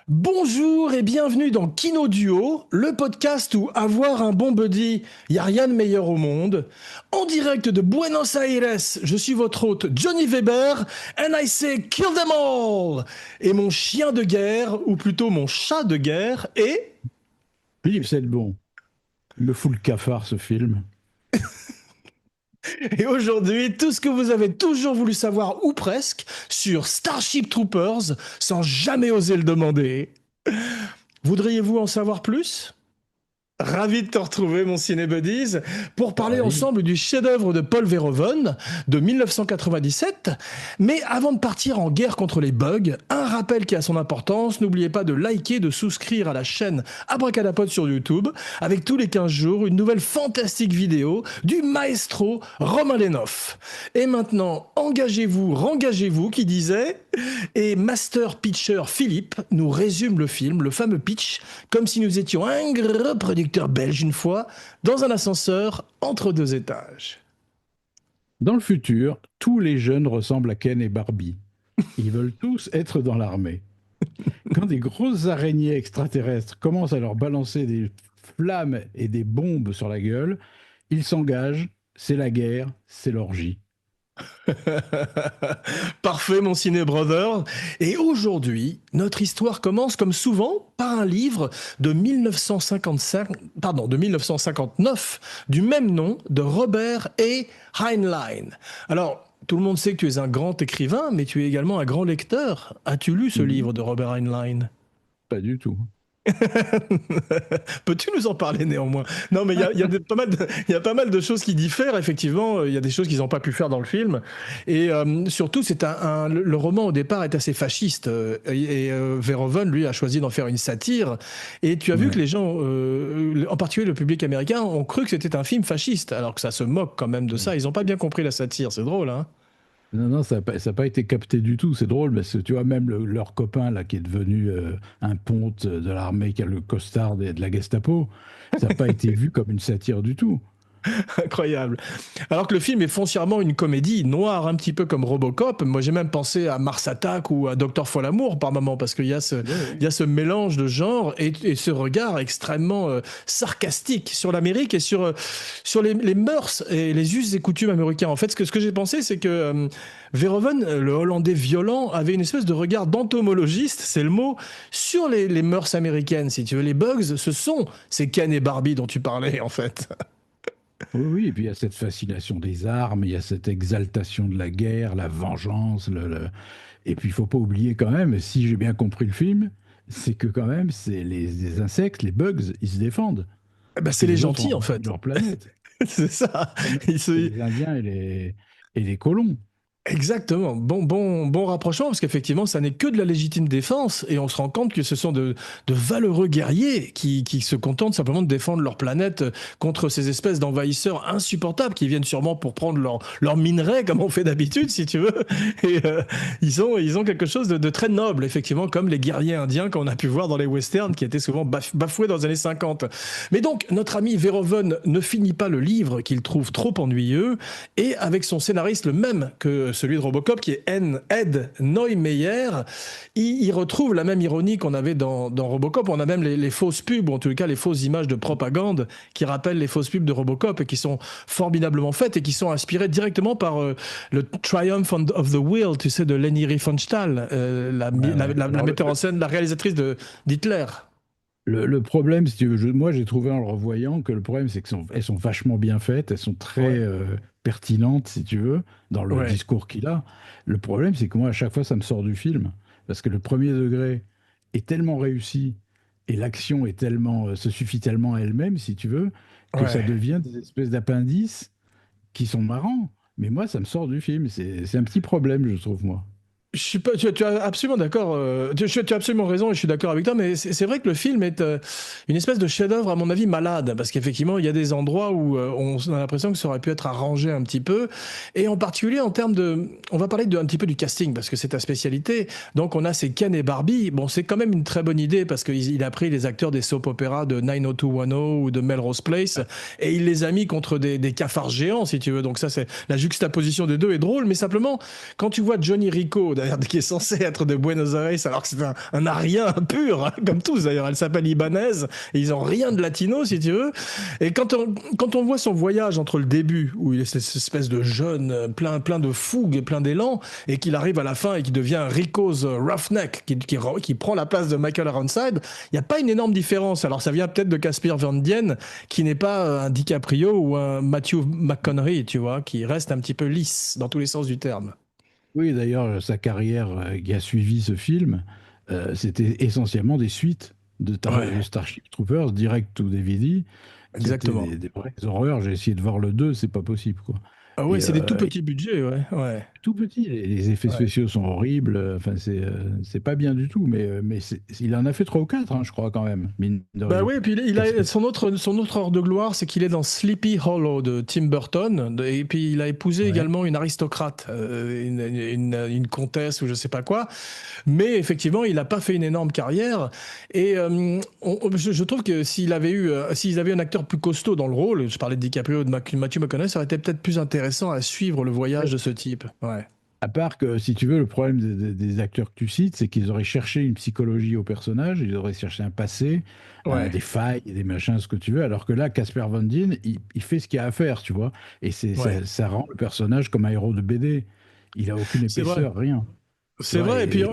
Bonjour et bienvenue dans Kino Duo, le podcast où avoir un bon buddy, y a rien de meilleur au monde. En direct de Buenos Aires, je suis votre hôte Johnny Weber, and I say kill them all. Et mon chien de guerre, ou plutôt mon chat de guerre, est... Philippe Sedbon, il me fout le cafard ce film. Et aujourd'hui, tout ce que vous avez toujours voulu savoir, ou presque, sur Starship Troopers, sans jamais oser le demander. Voudriez-vous en savoir plus? Ravi de te retrouver, mon Cinébuddies, pour parler Pareil. ensemble du chef-d'œuvre de Paul Verhoeven de 1997. Mais avant de partir en guerre contre les bugs, un rappel qui a son importance, n'oubliez pas de liker, de souscrire à la chaîne Abracadapod sur YouTube, avec tous les 15 jours une nouvelle fantastique vidéo du maestro Romain Lenoff. Et maintenant, engagez-vous, rengagez-vous, qui disait, et Master Pitcher Philippe nous résume le film, le fameux pitch, comme si nous étions un gros producteur belge une fois, dans un ascenseur entre deux étages. Dans le futur, tous les jeunes ressemblent à Ken et Barbie. Ils veulent tous être dans l'armée. Quand des grosses araignées extraterrestres commencent à leur balancer des flammes et des bombes sur la gueule, ils s'engagent, c'est la guerre, c'est l'orgie. Parfait, mon ciné brother. Et aujourd'hui, notre histoire commence comme souvent par un livre de 1955, pardon, de 1959, du même nom, de Robert A. Heinlein. Alors, tout le monde sait que tu es un grand écrivain, mais tu es également un grand lecteur. As-tu lu ce Mhm. livre de Robert Heinlein? Pas du tout. Peux-tu nous en parler néanmoins? Non, mais il y a pas mal de choses qui diffèrent, effectivement. Il y a des choses qu'ils n'ont pas pu faire dans le film. Et surtout, le roman, au départ, est assez fasciste. Verhoeven, lui, a choisi d'en faire une satire. Et tu as vu que Ouais. les gens, en particulier le public américain, ont cru que c'était un film fasciste, alors que ça se moque quand même de ça. Ils n'ont pas bien compris la satire. C'est drôle, hein? Non, non, ça a pas été capté du tout. C'est drôle parce que tu vois, même leur copain là, qui est devenu un ponte de l'armée, qui a le costard de la Gestapo, ça n'a pas été vu comme une satire du tout. Incroyable. Alors que le film est foncièrement une comédie noire, un petit peu comme Robocop. Moi, j'ai même pensé à Mars Attack ou à Docteur Folamour par moment, parce qu'il y a Ouais, ouais. il y a ce mélange de genres et ce regard extrêmement sarcastique sur l'Amérique et sur les mœurs et les us et coutumes américains. En fait, ce que j'ai pensé, c'est que Verhoeven, le Hollandais violent, avait une espèce de regard d'entomologiste, c'est le mot, sur les mœurs américaines, si tu veux. Les bugs, ce sont ces Ken et Barbie dont tu parlais, en fait. Oui, oui, et puis il y a cette fascination des armes, il y a cette exaltation de la guerre, la vengeance, et puis il faut pas oublier quand même, si j'ai bien compris le film, c'est que quand même, c'est les insectes, les bugs, ils se défendent, Eh ben, parce c'est que les les autres ont gentils, en envahi fait. leur planète. C'est ça. Ils C'est se- les Indiens et les colons. Exactement. Bon rapprochement, parce qu'effectivement, ça n'est que de la légitime défense, et on se rend compte que ce sont de valeureux guerriers qui se contentent simplement de défendre leur planète contre ces espèces d'envahisseurs insupportables qui viennent sûrement pour prendre leur minerai, comme on fait d'habitude, si tu veux. Et ils ont quelque chose de très noble, effectivement, comme les guerriers indiens qu'on a pu voir dans les westerns, qui étaient souvent bafoués dans les années 50. Mais donc, notre ami Verhoeven ne finit pas le livre qu'il trouve trop ennuyeux, et avec son scénariste, le même que celui de Robocop, qui est Ed Neumeyer, il retrouve la même ironie qu'on avait dans Robocop. On a même les fausses pubs, ou en tout cas les fausses images de propagande qui rappellent les fausses pubs de Robocop et qui sont formidablement faites et qui sont inspirées directement par le Triumph of the Will, tu sais, de Leni Riefenstahl, Ouais, ouais. la Alors, metteur en scène, la réalisatrice d'Hitler. le problème, si tu veux, moi j'ai trouvé en le revoyant que le problème, c'est qu'elles sont vachement bien faites, elles sont très Ouais, pertinentes, si tu veux, dans le ouais. discours qu'il a. Le problème, c'est que moi, à chaque fois, ça me sort du film, parce que le premier degré est tellement réussi et l'action est tellement, se suffit tellement à elle-même, si tu veux, que ça Ouais. devient des espèces d'appendices qui sont marrants. Mais moi, ça me sort du film. C'est un petit problème, je trouve, moi. Je suis pas, tu as absolument d'accord. Tu as absolument raison et je suis d'accord avec toi. Mais c'est vrai que le film est une espèce de chef-d'œuvre, à mon avis, malade. Parce qu'effectivement, il y a des endroits où on a l'impression que ça aurait pu être arrangé un petit peu. Et en particulier en termes de. On va parler un petit peu du casting parce que c'est ta spécialité. Donc, on a ces Ken et Barbie. Bon, c'est quand même une très bonne idée parce qu'il a pris les acteurs des soap opéras de 90210 ou de Melrose Place et il les a mis contre des cafards géants, si tu veux. Donc, ça, c'est la juxtaposition des deux est drôle. Mais simplement, quand tu vois Johnny Rico, d'ailleurs, qui est censée être de Buenos Aires, alors que c'est un arien pur, hein, comme tous d'ailleurs. Elle s'appelle libanaise et ils ont rien de latino, si tu veux. Et quand on voit son voyage entre le début, où il est cette espèce de jeune, plein de fougue et plein d'élan, et qu'il arrive à la fin et qu'il devient Rico's roughneck, qui prend la place de Michael Ironside, il n'y a pas une énorme différence. Alors ça vient peut-être de Casper Van Dien, qui n'est pas un DiCaprio ou un Matthew McConaughey, tu vois, qui reste un petit peu lisse dans tous les sens du terme. Oui, d'ailleurs, sa carrière qui a suivi ce film, c'était essentiellement des suites de Ouais, Starship Troopers, direct ou DVD, qui étaient exactement. des vraies horreurs. J'ai essayé de voir le 2, c'est pas possible, quoi. Ah ouais, Et c'est des tout petits budgets, ouais, ouais, tout petit, les effets ouais. spéciaux sont horribles, enfin, c'est pas bien du tout, mais il en a fait trois ou quatre, hein, je crois, quand même, mine de Bah rien. oui, et puis il a Casper. son autre heure de gloire, c'est qu'il est dans Sleepy Hollow de Tim Burton, et puis il a épousé Ouais. également une aristocrate, une comtesse ou je sais pas quoi. Mais effectivement, il n'a pas fait une énorme carrière. Et je trouve que s'ils avaient un acteur plus costaud dans le rôle, je parlais de DiCaprio, de Matthew McConaughey, ça aurait été peut-être plus intéressant à suivre le voyage de ce type. Ouais. À part que, si tu veux, le problème des acteurs que tu cites, c'est qu'ils auraient cherché une psychologie au personnage, ils auraient cherché un passé, Ouais. des failles, des machins, ce que tu veux, alors que là, Casper Van Dien, il fait ce qu'il y a à faire, tu vois. Et Ouais. ça rend le personnage comme un héros de BD. Il a aucune C'est vrai. épaisseur, rien. Tu C'est vois, vrai, et puis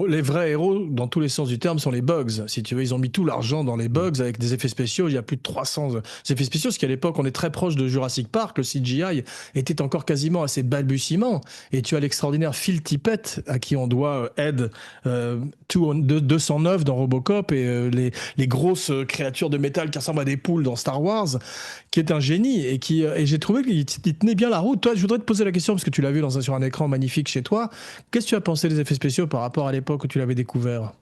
les vrais héros, dans tous les sens du terme, sont les bugs. Si tu veux, ils ont mis tout l'argent dans les bugs avec des effets spéciaux. Il y a plus de 300 effets spéciaux, parce qu'à l'époque, on est très proche de Jurassic Park. Le CGI était encore quasiment à ses balbutiements. Et tu as l'extraordinaire Phil Tippett, à qui on doit Ed 209 dans Robocop et les grosses créatures de métal qui ressemblent à des poules dans Star Wars, qui est un génie et j'ai trouvé qu'il tenait bien la route. Toi, je voudrais te poser la question, parce que tu l'as vu sur un écran magnifique chez toi. Qu'est-ce que tu as pensé des effets spéciaux par rapport à l'époque où tu l'avais découvert?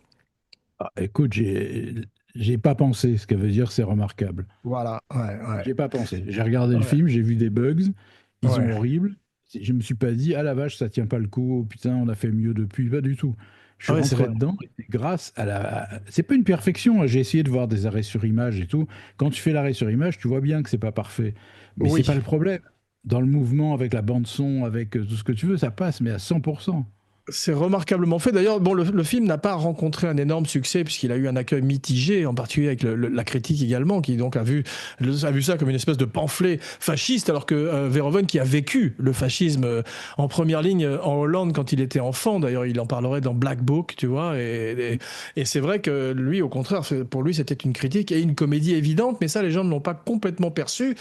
ah, écoute, j'ai pas pensé, ce que veut dire c'est remarquable. Voilà, ouais, ouais, J'ai pas pensé. J'ai regardé le ouais, film, j'ai vu des bugs, ils sont ouais. horribles. Je me suis pas dit, ah la vache, ça tient pas le coup, oh, putain, on a fait mieux depuis. Pas du tout. Je suis Ah ouais, c'est rentré vrai. dedans, et c'est grâce à c'est pas une perfection, hein. J'ai essayé de voir des arrêts sur image et tout. Quand tu fais l'arrêt sur image, tu vois bien que c'est pas parfait. Mais c'est pas Oui. le problème. Dans le mouvement, avec la bande son, avec tout ce que tu veux, ça passe, mais à 100%. C'est remarquablement fait. D'ailleurs, bon, le film n'a pas rencontré un énorme succès puisqu'il a eu un accueil mitigé, en particulier avec la critique également, qui donc a vu ça comme une espèce de pamphlet fasciste, alors que Verhoeven, qui a vécu le fascisme en première ligne en Hollande quand il était enfant, d'ailleurs, il en parlerait dans Black Book, tu vois, et c'est vrai que lui, au contraire, pour lui, c'était une critique et une comédie évidente, mais ça, les gens ne l'ont pas complètement perçu.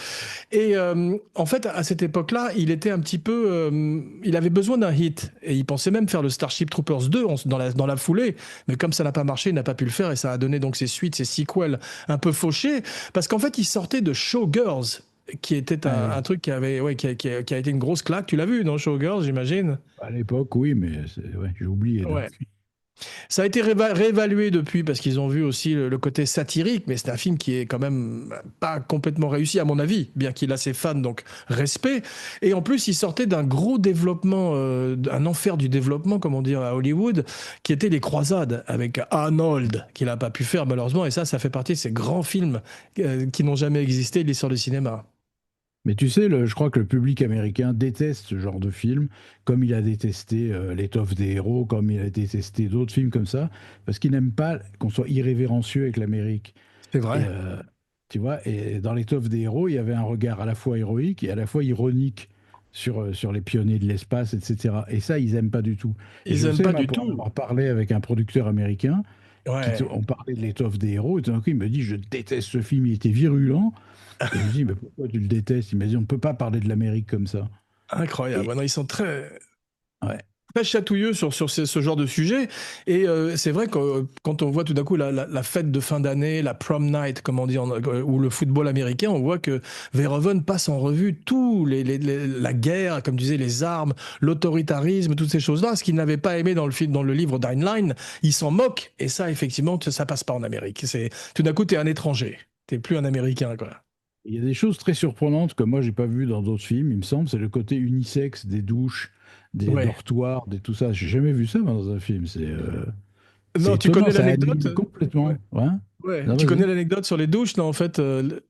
Et en fait, à cette époque-là, il était un petit peu, il avait besoin d'un hit et il pensait même faire le Starship Troopers 2 dans la foulée, mais comme ça n'a pas marché, il n'a pas pu le faire et ça a donné donc ses suites, ses sequels un peu fauchés, parce qu'en fait, il sortait de Showgirls, qui était un Ouais. truc qui avait, ouais, qui a été une grosse claque. Tu l'as vu dans Showgirls, j'imagine? À l'époque, oui, mais ouais, j'ai oublié Ouais. depuis. Ça a été réévalué depuis parce qu'ils ont vu aussi le côté satirique, mais c'est un film qui est quand même pas complètement réussi à mon avis, bien qu'il a ses fans, donc respect. Et en plus, il sortait d'un gros développement, un enfer du développement, comme on dit à Hollywood, qui était Les Croisades avec Arnold, qu'il n'a pas pu faire malheureusement. Et ça fait partie de ces grands films qui n'ont jamais existé de l'histoire du cinéma. Mais tu sais, je crois que le public américain déteste ce genre de film, comme il a détesté L'étoffe des héros, comme il a détesté d'autres films comme ça, parce qu'il n'aime pas qu'on soit irrévérencieux avec l'Amérique. C'est Et vrai. tu vois, et dans L'étoffe des héros, il y avait un regard à la fois héroïque et à la fois ironique sur les pionniers de l'espace, etc. Et ça, ils n'aiment pas du tout. Et Ils je aiment sais, pas moi, du pour en tout. avoir parlé avec un producteur américain, Ouais. on parlait de L'étoffe des héros, et tout d'un coup, il me dit, je déteste ce film, il était virulent. Et je lui dis, mais pourquoi tu le détestes? Il m'a dit, on ne peut pas parler de l'Amérique comme ça. Incroyable. Et Ouais, non, ils sont ouais, très chatouilleux sur ce genre de sujet. Et c'est vrai que quand on voit tout d'un coup la fête de fin d'année, la prom night, comme on dit, ou le football américain, on voit que Verhoeven passe en revue tout la guerre, comme tu disais, les armes, l'autoritarisme, toutes ces choses-là. Ce qu'il n'avait pas aimé dans le film, dans le livre d'Heinlein, il s'en moque. Et ça, effectivement, ça passe pas en Amérique. Tout d'un coup, t'es un étranger. T'es plus un Américain, quoi. il y a des choses très surprenantes que moi, j'ai pas vues dans d'autres films, il me semble. C'est le côté unisexe des douches, des Ouais. dortoirs, des tout ça. J'ai jamais vu ça moi, dans un film. C'est Non, tu étonnant, connais ça l'anecdote? annule complètement. Ouais. Ouais. Non, Tu connais vas-y. l'anecdote sur les douches, non? En fait,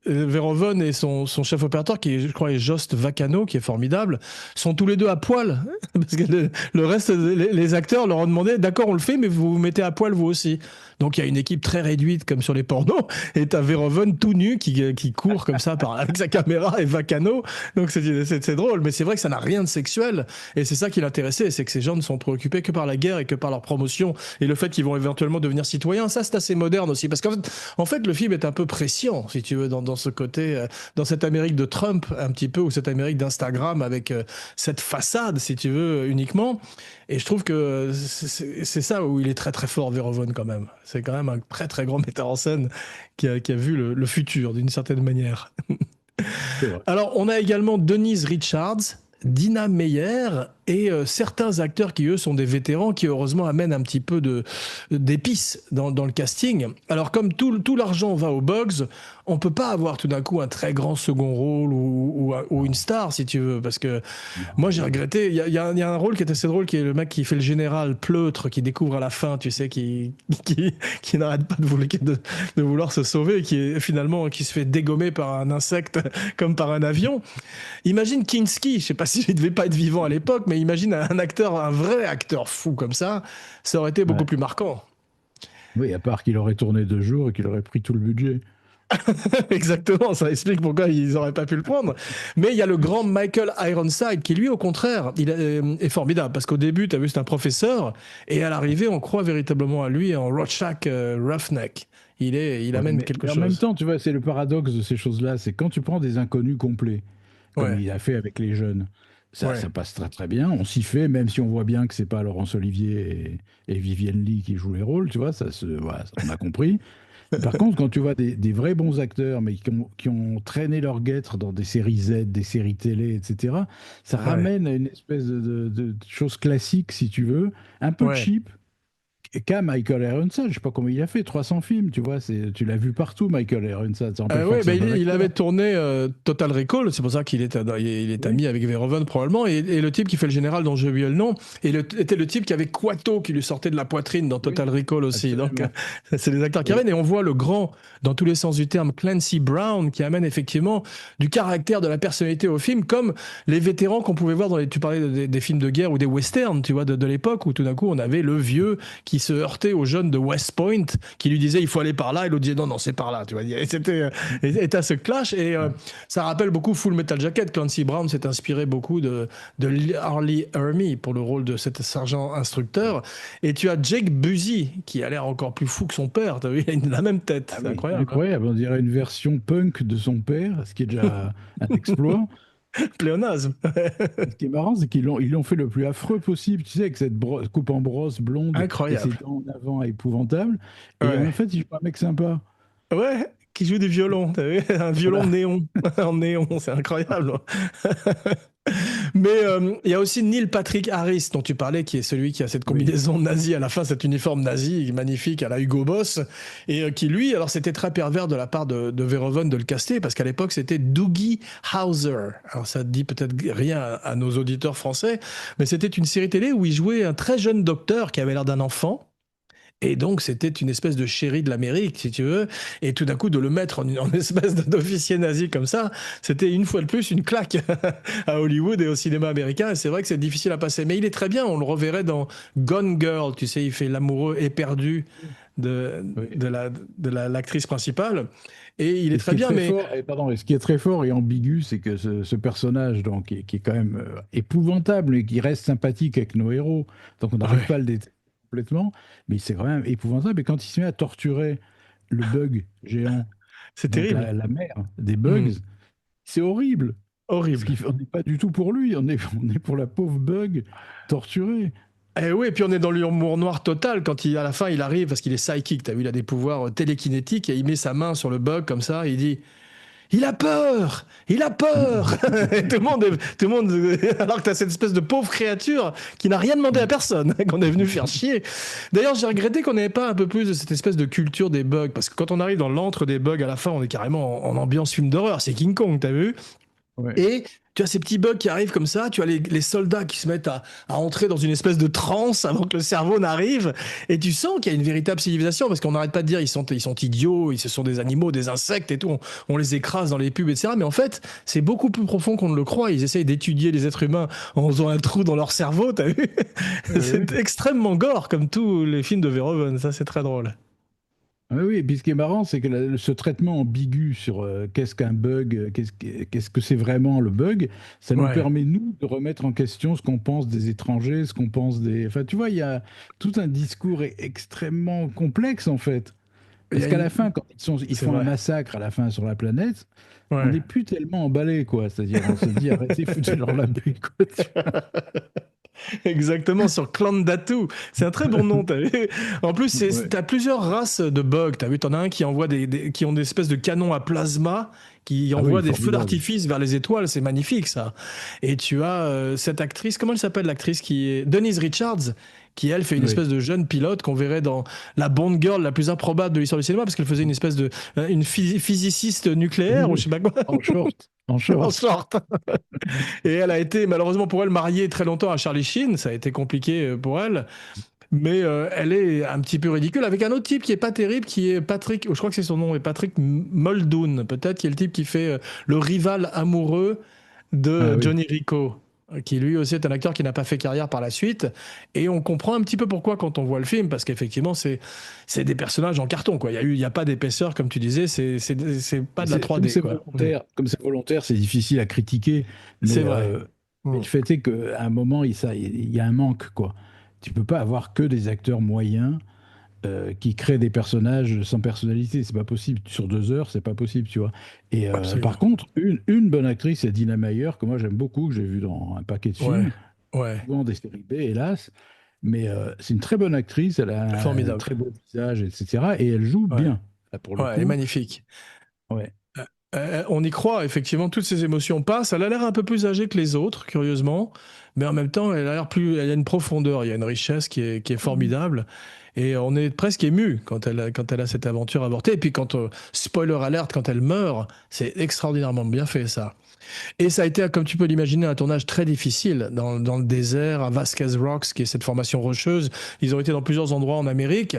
Verhoeven et son chef opérateur, qui est, je crois, est Jost Vacano, qui est formidable, sont tous les deux à poil. Parce que le reste, les acteurs leur ont demandé, d'accord, on le fait, mais vous vous mettez à poil vous aussi. Donc il y a une équipe très réduite, comme sur les pornos, et t'as Verhoeven tout nu qui court comme ça avec sa caméra et Vacano. Donc c'est drôle, mais c'est vrai que ça n'a rien de sexuel. Et c'est ça qui l'intéressait, c'est que ces gens ne sont préoccupés que par la guerre et que par leur promotion et le fait qu'ils vont éventuellement devenir citoyens. Ça, c'est assez moderne aussi, parce qu'en fait, le film est un peu prescient, si tu veux, dans ce côté, dans cette Amérique de Trump, un petit peu, ou cette Amérique d'Instagram, avec cette façade, si tu veux, uniquement. Et je trouve que c'est ça où il est très très fort, Verhoeven, quand même. C'est quand même un très très grand metteur en scène qui a vu le futur, d'une certaine manière. C'est vrai. Alors, on a également Denise Richards, Dina Meyer et certains acteurs qui, eux, sont des vétérans qui, heureusement, amènent un petit peu d'épices dans le casting. Alors, comme tout l'argent va aux Bugs, on peut pas avoir tout d'un coup un très grand second rôle ou une Non, star, si tu veux, parce que non, moi, j'ai regretté. Il y a un rôle qui est assez drôle, qui est le mec qui fait le général pleutre, qui découvre à la fin, tu sais, qui n'arrête pas de vouloir se sauver, qui est finalement qui se fait dégommer par un insecte comme par un avion. Imagine Kinski, je sais pas s'il devait pas être vivant à l'époque, mais imagine un acteur, un vrai acteur fou comme ça aurait été beaucoup ouais. plus marquant. Oui, à part qu'il aurait tourné 2 jours et qu'il aurait pris tout le budget. Exactement, ça explique pourquoi ils auraient pas pu le prendre. Mais il y a le grand Michael Ironside qui, lui, au contraire, est formidable. Parce qu'au début, tu as vu, c'est un professeur. Et à l'arrivée, on croit véritablement à lui en Rorschach Roughneck. Il Ouais, amène quelque mais en même chose. temps, tu vois, c'est le paradoxe de ces choses-là, c'est quand tu prends des inconnus complets, comme Ouais, il a fait avec les jeunes, ouais, ça passe très très bien, on s'y fait, même si on voit bien que c'est pas Laurence Olivier et Vivienne Lee qui jouent les rôles, tu vois, voilà, on a compris. Par contre, quand tu vois des vrais bons acteurs, mais qui ont traîné leur guêtre dans des séries Z, des séries télé, etc., ça ouais, ramène à une espèce de chose classique, si tu veux, un peu ouais. cheap, qu'a Michael Ironside. Je sais pas comment il a fait, 300 films, tu vois, tu l'as vu partout, Michael Ironside. Ça n'empêche pas Ouais, que c'est bah, un bon il avait acteur. tourné Total Recall, c'est pour ça qu'il est Oui, ami avec Verhoeven probablement, et le type qui fait le général dont j'ai oublié le nom, était le type qui avait Quato qui lui sortait de la poitrine dans oui, Total Recall aussi. Donc absolument. c'est des acteurs qui Et amènent, et on voit le grand, dans tous les sens du terme, Clancy Brown, qui amène effectivement du caractère, de la personnalité au film, comme les vétérans qu'on pouvait voir tu parlais des films de guerre ou des westerns, tu vois, de l'époque, où tout d'un coup on avait le vieux qui se heurtait aux jeunes de West Point, qui lui disait il faut aller par là, et l'autre disait non, non, c'est par là, tu vois. Et c'était et t'as ce clash, et ça rappelle beaucoup Full Metal Jacket. Clancy Brown s'est inspiré beaucoup de Harley Ermey pour le rôle de cet sergent instructeur. Et tu as Jake Busey, qui a l'air encore plus fou que son père. T'as vu, il a la même tête. ah C'est oui, incroyable, hein. incroyable, on dirait une version punk de son père, ce qui est déjà un exploit. Pléonasme. Et ce qui est marrant, c'est qu'ils l'ont fait le plus affreux possible, tu sais, avec cette coupe en brosse blonde et ses Incroyable. dents en avant épouvantables. Et en Ouais. fait, il joue un mec sympa. Ouais, qui joue du violon, t'as vu? Un violon Voilà. néon. En néon, c'est incroyable. Mais il y a aussi Neil Patrick Harris, dont tu parlais, qui est celui qui a cette Oui. combinaison nazie à la fin, cet uniforme nazi magnifique à la Hugo Boss, et qui lui, alors c'était très pervers de la part de Verhoeven de le caster, parce qu'à l'époque c'était Doogie Howser. Alors ça dit peut-être rien à nos auditeurs français, mais c'était une série télé où il jouait un très jeune docteur qui avait l'air d'un enfant. Et donc, c'était une espèce de chéri de l'Amérique, si tu veux. Et tout d'un coup, de le mettre en espèce d'officier nazi comme ça, c'était une fois de plus une claque à Hollywood et au cinéma américain. Et c'est vrai que c'est difficile à passer. Mais il est très bien. On le reverrait dans Gone Girl. Tu sais, il fait l'amoureux éperdu de, Oui. l'actrice principale. Et il est Et ce très qui est bien, très mais fort, et pardon, et ce qui est très fort et ambigu, c'est que ce personnage, donc, qui est quand même épouvantable et qui reste sympathique avec nos héros, donc on n'arrive ouais, pas à le détester complètement, mais c'est quand même épouvantable. Et quand il se met à torturer le bug géant, c'est donc terrible. la mère des bugs, Hmm. c'est horrible. Parce Horrible. qu'on n'est pas du tout pour lui, on est pour la pauvre bug torturée. Eh oui, et puis on est dans l'humour noir total quand à la fin il arrive parce qu'il est psychique, t'as vu, il a des pouvoirs télékinétiques et il met sa main sur le bug comme ça, et il dit il a peur, il a peur. Et alors que t'as cette espèce de pauvre créature qui n'a rien demandé à personne, qu'on est venu faire chier. D'ailleurs, j'ai regretté qu'on n'avait pas un peu plus de cette espèce de culture des bugs, parce que quand on arrive dans l'antre des bugs à la fin, on est carrément en ambiance film d'horreur, c'est King Kong, t'as vu? Ouais. Et tu as ces petits bugs qui arrivent comme ça, tu as les soldats qui se mettent à entrer dans une espèce de transe avant que le cerveau n'arrive, et tu sens qu'il y a une véritable civilisation, parce qu'on n'arrête pas de dire ils sont idiots, ce sont des animaux, des insectes et tout, on les écrase dans les pubs, etc. Mais en fait, c'est beaucoup plus profond qu'on ne le croit, ils essayent d'étudier les êtres humains en faisant un trou dans leur cerveau, t'as vu? Ouais, C'est extrêmement gore, comme tous les films de Verhoeven, ça c'est très drôle. oui, oui, et puis ce qui est marrant, c'est que ce traitement ambigu sur qu'est-ce qu'un bug, qu'est-ce que c'est vraiment le bug, ça nous Ouais. permet, nous, de remettre en question ce qu'on pense des étrangers, ce qu'on pense des... Enfin, tu vois, il y a tout un discours extrêmement complexe, en fait. Il y Parce a qu'à la une... fin, quand ils C'est font un vrai. massacre à la fin sur la planète, on Ouais. n'est plus tellement emballé, quoi. C'est-à-dire, on se dit, arrêtez, foutez leur la paix, quoi. Exactement, sur Clan Datu. C'est un très bon nom, t'as vu. En plus, Ouais. t'as plusieurs races de bugs. T'as vu, t'en as un qui envoie qui ont des espèces de canons à plasma qui Ah oui, envoient des feux formidable. d'artifice vers les étoiles. C'est magnifique, ça. Et tu as cette actrice, comment elle s'appelle, l'actrice qui est Denise Richards, qui elle fait une Oui. espèce de jeune pilote qu'on verrait dans la Bond Girl la plus improbable de l'histoire du cinéma, parce qu'elle faisait une espèce de une physiciste Oui, nucléaire ou je oui. sais pas quoi, En short. En en short. sorte. Et elle a été, malheureusement pour elle, mariée très longtemps à Charlie Sheen. Ça a été compliqué pour elle. Mais elle est un petit peu ridicule avec un autre type qui est pas terrible, qui est Patrick, je crois que c'est son nom, est Patrick Muldoon, peut-être, qui est le type qui fait le rival amoureux Ah de oui. Johnny Rico, qui lui aussi est un acteur qui n'a pas fait carrière par la suite. Et on comprend un petit peu pourquoi quand on voit le film, parce qu'effectivement, c'est des personnages en carton, quoi. Il y a pas d'épaisseur, comme tu disais, c'est pas de la Comme 3D, c'est quoi. volontaire, comme c'est volontaire, c'est difficile à critiquer, C'est mais, vrai. mais Mm. le fait est qu'à un moment, il y a un manque, quoi. Tu peux pas avoir que des acteurs moyens qui créent des personnages sans personnalité. C'est pas possible. Sur 2 heures, c'est pas possible, tu vois. Et par Absolument. contre, une bonne actrice, c'est Dina Meyer, que moi j'aime beaucoup, que j'ai vu dans un paquet de Ouais. films, Ouais. souvent des séries B, hélas. Mais c'est une très bonne actrice, elle a un Formidable. très beau visage, etc. Et elle joue Ouais. bien. Là, pour le Ouais, elle est coup, magnifique. ouais. On y croit, effectivement, toutes ces émotions passent. Elle a l'air un peu plus âgée que les autres, curieusement, mais en même temps, elle a l'air plus, elle a une profondeur, il y a une richesse qui est formidable, et on est presque ému quand elle a cette aventure avortée. Et puis quand, spoiler alerte, quand elle meurt, c'est extraordinairement bien fait, ça. Et ça a été, comme tu peux l'imaginer, un tournage très difficile dans le désert, à Vasquez Rocks, qui est cette formation rocheuse. Ils ont été dans plusieurs endroits en Amérique.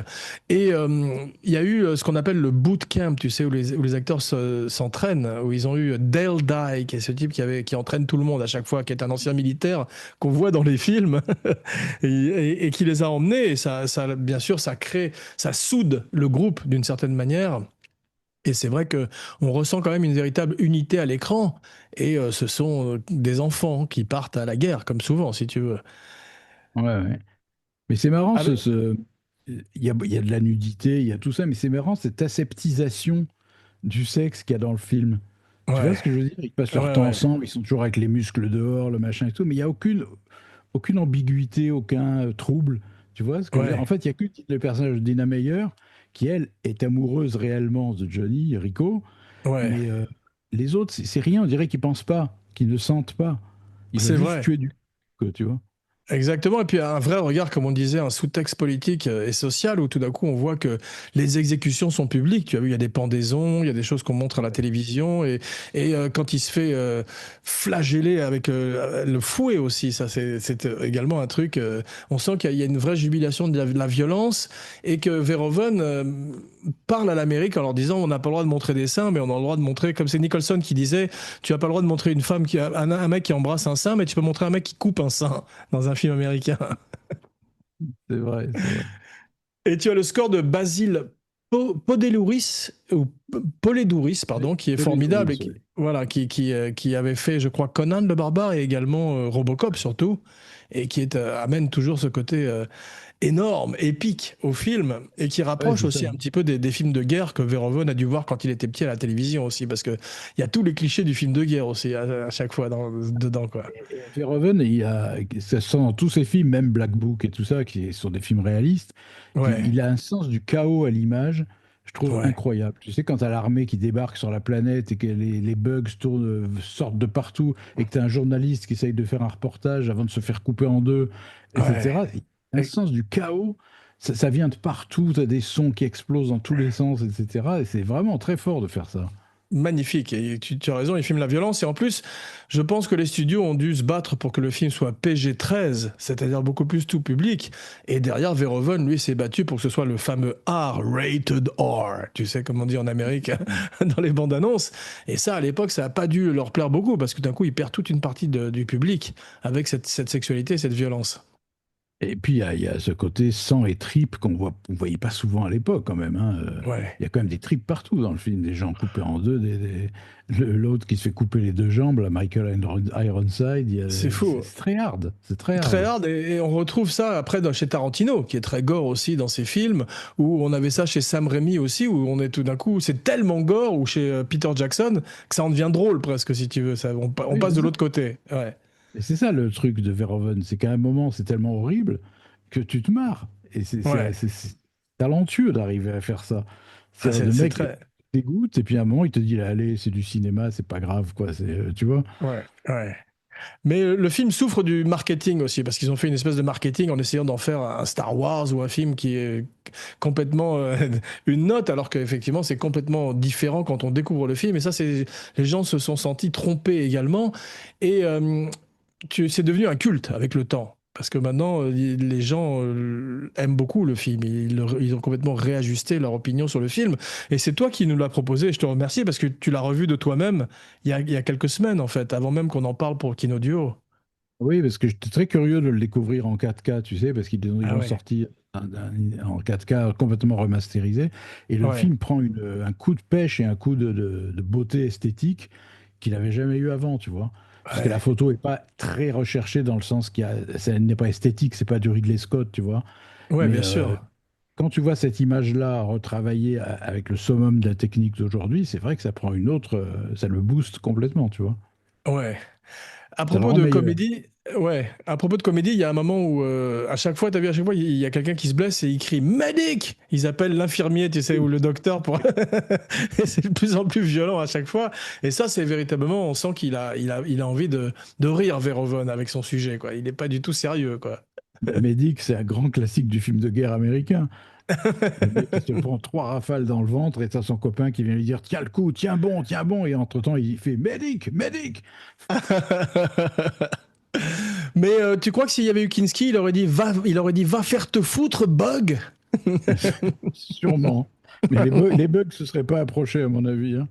Et il y a eu ce qu'on appelle le boot camp, tu sais, où les acteurs s'entraînent, où ils ont eu Dale Dye, qui est ce type qui entraîne tout le monde à chaque fois, qui est un ancien militaire qu'on voit dans les films, et qui les a emmenés. Et bien sûr, ça crée, ça soude le groupe d'une certaine manière. Et c'est vrai que on ressent quand même une véritable unité à l'écran. Et ce sont des enfants qui partent à la guerre, comme souvent, si tu veux. Ouais, ouais. Mais c'est marrant, Avec... il y a de la nudité, il y a tout ça, mais c'est marrant cette aseptisation du sexe qu'il y a dans le film. Tu vois Ouais, ce que je veux dire? Ils passent leur ouais, temps ouais, ensemble, ils sont toujours avec les muscles dehors, le machin et tout, mais il n'y a aucune ambiguïté, aucun trouble. Tu vois ce que je veux dire? En ouais, fait, il n'y a que le personnage de Dina Meyer qui, elle, est amoureuse réellement de Johnny Rico, ouais. mais les autres, c'est rien, on dirait qu'ils pensent pas, qu'ils ne sentent pas. Ils veulent C'est juste vrai. tuer du... quoi, tu vois? Exactement, et puis un vrai regard, comme on disait, un sous-texte politique et social, où tout d'un coup on voit que les exécutions sont publiques. Tu as vu, il y a des pendaisons, il y a des choses qu'on montre à la télévision, et quand il se fait flageller avec le fouet aussi, ça c'est également un truc, on sent qu'il y a une vraie jubilation de la violence, et que Verhoeven parle à l'Amérique en leur disant on n'a pas le droit de montrer des seins, mais on a le droit de montrer, comme c'est Nicholson qui disait, tu n'as pas le droit de montrer une femme, un mec qui embrasse un sein, mais tu peux montrer un mec qui coupe un sein dans un film américain. C'est vrai, c'est vrai. Et tu as le score de Basile Podelouris, ou Poledouris, pardon, qui est Que les formidable, et nourrices, qui, ouais. voilà, qui avait fait, je crois, Conan le Barbare et également Robocop surtout, et qui amène toujours ce côté énorme, épique au film, et qui Ouais, rapproche c'est ça. aussi un petit peu des films de guerre que Verhoeven a dû voir quand il était petit à la télévision aussi, parce que il y a tous les clichés du film de guerre aussi à chaque fois dedans, quoi. Et Verhoeven, ça se sent dans tous ses films, même Black Book et tout ça, qui sont des films réalistes, Ouais, il a un sens du chaos à l'image, je trouve ouais, incroyable. Tu sais, quand tu as l'armée qui débarque sur la planète et que les bugs sortent de partout et que tu as un journaliste qui essaye de faire un reportage avant de se faire couper en deux, ouais. etc. Un sens du chaos, ça vient de partout, tu as des sons qui explosent dans tous les sens, etc. Et c'est vraiment très fort de faire ça. magnifique. Et tu as raison, il filme la violence. Et en plus, je pense que les studios ont dû se battre pour que le film soit PG-13, c'est-à-dire beaucoup plus tout public. Et derrière, Verhoeven, lui, s'est battu pour que ce soit le fameux R, Rated R. Tu sais comment on dit en Amérique, dans les bandes annonces. Et ça, à l'époque, ça n'a pas dû leur plaire beaucoup parce que d'un coup, ils perdent toute une partie du public avec cette sexualité, cette violence. Et puis, il y a ce côté sang et tripes qu'on voyait pas souvent à l'époque, quand même, hein. Ouais, Il y a quand même des tripes partout dans le film, des gens coupés en deux, l'autre qui se fait couper les deux jambes, là, Michael Ironside. c'est fou. C'est très hard. C'est très Très hard. hard, et on retrouve ça après chez Tarantino, qui est très gore aussi dans ses films, où on avait ça chez Sam Raimi aussi, où on est tout d'un coup, c'est tellement gore, ou chez Peter Jackson, que ça en devient drôle presque, si tu veux. Ça, on Oui, passe c'est de ça. l'autre côté. Ouais, Et c'est ça le truc de Verhoeven, c'est qu'à un moment, c'est tellement horrible que tu te marres. Et ouais. c'est talentueux d'arriver à faire ça. Ah, C'est-à-dire, le c'est mec très. dégoûte, et puis à un moment, il te dit, allez, c'est du cinéma, c'est pas grave, quoi. Tu vois? Ouais, ouais. Mais le film souffre du marketing aussi, parce qu'ils ont fait une espèce de marketing en essayant d'en faire un Star Wars ou un film qui est complètement une note, alors qu'effectivement c'est complètement différent quand on découvre le film. Et ça, les gens se sont sentis trompés également. Et c'est devenu un culte avec le temps. Parce que maintenant, les gens aiment beaucoup le film. Ils ont complètement réajusté leur opinion sur le film. Et c'est toi qui nous l'as proposé. Je te remercie parce que tu l'as revu de toi-même il y a quelques semaines, en fait, avant même qu'on en parle pour Kino Duo. Oui, parce que j'étais très curieux de le découvrir en 4K, tu sais, parce qu'ils Ah l'ont ouais, sorti en 4K complètement remasterisé. Et le ouais, film prend un coup de pêche et un coup de beauté esthétique qu'il n'avait jamais eu avant, tu vois. Parce que la ouais, photo n'est pas très recherchée dans le sens ça n'est pas esthétique, c'est pas du Ridley Scott, tu vois. ouais, Mais bien sûr. quand tu vois cette image-là retravaillée avec le summum de la technique d'aujourd'hui, c'est vrai que ça prend une autre, ça le booste complètement, tu vois. Ouais. À Ça le propos rend de meilleur. comédie, ouais, à propos de comédie, il y a un moment où, à chaque fois, t'as vu, à chaque fois, il y a quelqu'un qui se blesse et il crie Medic! Ils appellent l'infirmier, tu sais, ou le docteur pour. Et c'est de plus en plus violent à chaque fois. Et ça, c'est véritablement, on sent qu'il a envie de rire, Verhoeven, avec son sujet, quoi. Il n'est pas du tout sérieux, quoi. Medic, c'est un grand classique du film de guerre américain. Le mec qui se prend trois rafales dans le ventre et t'as son copain qui vient lui dire tiens le coup, tiens bon. Et entre-temps, il fait Medic, Medic. Mais tu crois que s'il y avait eu Kinski, il aurait dit va faire te foutre, bug? Sûrement. Mais les bugs se seraient pas approchés, à mon avis, hein.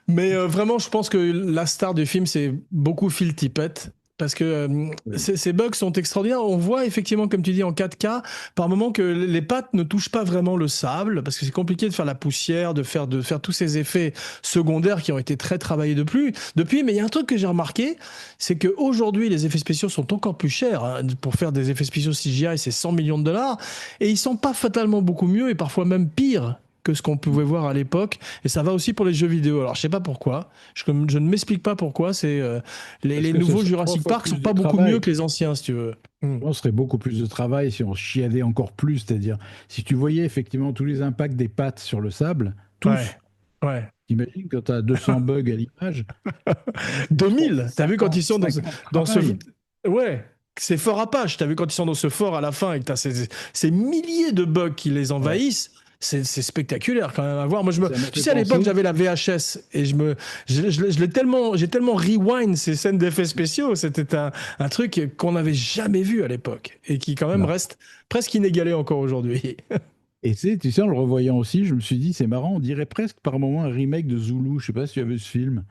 Mais vraiment, je pense que la star du film, c'est beaucoup Phil Tippett. Parce que Oui. ces bugs sont extraordinaires. On voit effectivement, comme tu dis, en 4K, par moments que les pattes ne touchent pas vraiment le sable, parce que c'est compliqué de faire la poussière, de faire tous ces effets secondaires qui ont été très travaillés depuis. Mais il y a un truc que j'ai remarqué, c'est qu'aujourd'hui, les effets spéciaux sont encore plus chers, hein. Pour faire des effets spéciaux CGI, c'est 100 millions de dollars. Et ils sont pas fatalement beaucoup mieux, et parfois même pire que ce qu'on pouvait voir à l'époque. Et ça va aussi pour les jeux vidéo. Alors, je sais pas pourquoi. Je ne m'explique pas pourquoi. Les, Parce les que ce nouveaux serait trois Jurassic fois Park sont plus de pas beaucoup mieux travail. que les anciens, si tu veux. Hmm. Je pense que ce serait beaucoup plus de travail si on chiadait encore plus. C'est-à-dire, si tu voyais effectivement tous les impacts des pattes sur le sable, tous, Ouais. Ouais. t'imagines quand tu as 200 bugs à l'image, ça te fait 2000. T'as vu quand ils 50, sont 50 dans ce. travail. Ouais. C'est fort Apache. T'as vu quand ils sont dans ce fort à la fin et que t'as ces milliers de bugs qui les Ouais. envahissent. C'est spectaculaire quand même à voir. Moi, Ça m'a tu fait sais, à l'époque, penser. j'avais la VHS et j'ai tellement rewind ces scènes d'effets spéciaux. C'était un truc qu'on n'avait jamais vu à l'époque et qui quand même Non. reste presque inégalé encore aujourd'hui. Et tu sais, en le revoyant aussi, je me suis dit, c'est marrant, on dirait presque par moment un remake de Zulu. Je sais pas si tu as vu ce film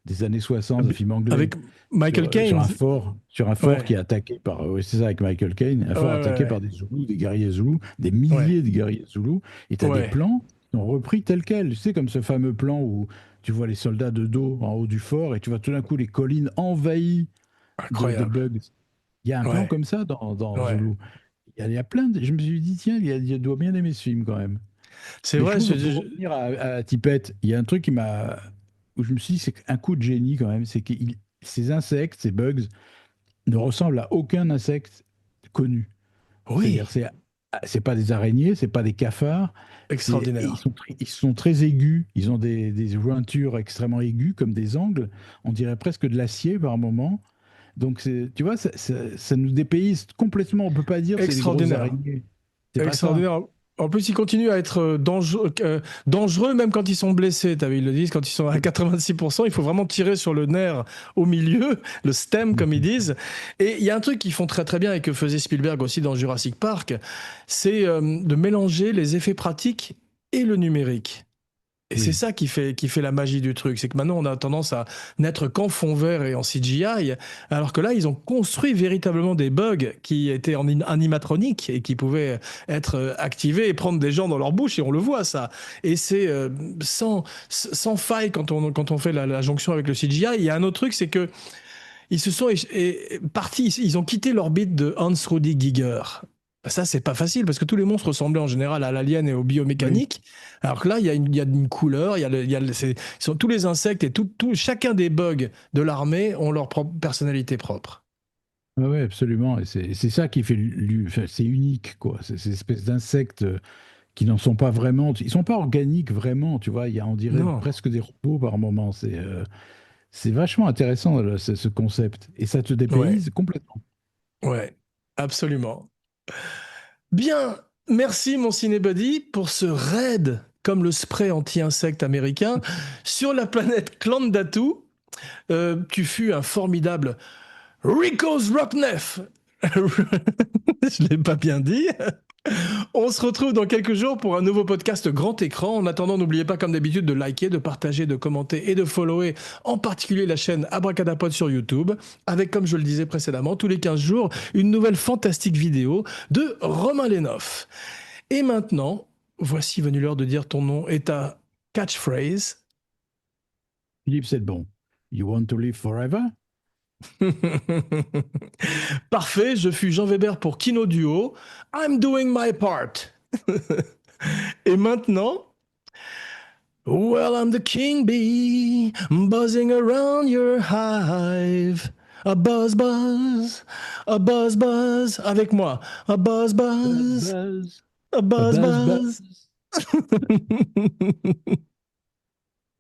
des années 60, un film anglais, Avec Michael sur Caine. un fort qui Ouais. est attaqué par, oui, c'est ça, avec Michael Caine, un Ouais, fort attaqué ouais, par des Zoulous, des guerriers Zoulous, des ouais. milliers de guerriers Zoulous, et tu as des Ouais. plans qui sont repris tels quels. Tu sais, comme ce fameux plan où tu vois les soldats de dos en haut du fort, et tu vois tout d'un coup les collines envahies de Incroyable. bugs. Il y a un plan Ouais. comme ça dans Ouais. Zulu. Il y a plein de. Je me suis dit, tiens, il doit bien aimer ce film quand même. C'est Mais je vrai, trouve, pour revenir à Tippett, il y a un truc où je me suis dit, c'est un coup de génie quand même, c'est que ces insectes, ces bugs, ne ressemblent à aucun insecte connu. C'est-à-dire, oui, c'est pas des araignées, c'est pas des cafards, et extraordinaire. ils sont très aigus, ils ont des jointures extrêmement aiguës, comme des angles, on dirait presque de l'acier par moment. Donc, tu vois, ça nous dépayse complètement, on peut pas dire c'est des grosses Extraordinaire. araignées. C'est pas ça. Extraordinaire. En plus, ils continuent à être dangereux même quand ils sont blessés. Ils le disent, quand ils sont à 86%, il faut vraiment tirer sur le nerf au milieu, le stem comme ils disent. Et il y a un truc qu'ils font très très bien et que faisait Spielberg aussi dans Jurassic Park, c'est de mélanger les effets pratiques et le numérique. Et c'est Oui. ça qui fait la magie du truc. C'est que maintenant, on a tendance à n'être qu'en fond vert et en CGI, alors que là, ils ont construit véritablement des bugs qui étaient en animatronique et qui pouvaient être activés et prendre des gens dans leur bouche, et on le voit, ça. Et c'est sans faille quand on fait la jonction avec le CGI. Il y a un autre truc, c'est que ils se sont partis, ils ont quitté l'orbite de Hans Rudi Giger. Ça, c'est pas facile parce que tous les monstres ressemblaient en général à l'alien et au Oui. biomécanique. Alors que là, il y a une couleur, tous les insectes et chacun des bugs de l'armée ont leur propre personnalité propre. Ouais, ouais, absolument. Et c'est ça qui fait enfin, c'est unique, quoi. C'est ces espèces d'insectes qui n'en sont pas vraiment. Ils sont pas organiques vraiment, tu vois. Il y a, on dirait Non, presque des robots par moment. C'est vachement intéressant ce concept. Et ça te ouais, dépayse complètement. ouais, absolument. Bien, merci mon cinébuddy pour ce raid comme le spray anti-insecte américain sur la planète Klandatu. Tu fus un formidable Rico's Rockneff. Je l'ai pas bien dit. On se retrouve dans quelques jours pour un nouveau podcast grand écran. En attendant, n'oubliez pas comme d'habitude de liker, de partager, de commenter et de follower, en particulier la chaîne Abracadapod sur YouTube, avec, comme je le disais précédemment, tous les 15 jours, une nouvelle fantastique vidéo de Romain Lenoff. Et maintenant, voici venu l'heure de dire ton nom et ta catchphrase. Philippe, c'est bon. You want to live forever? Parfait, je fus Jean Weber pour Kino Duo. I'm doing my part. Et maintenant, well, I'm the king bee, buzzing around your hive. A buzz buzz, a buzz buzz, avec moi. A buzz Buzz, buzz, buzz. a A buzz buzz, buzz. buzz.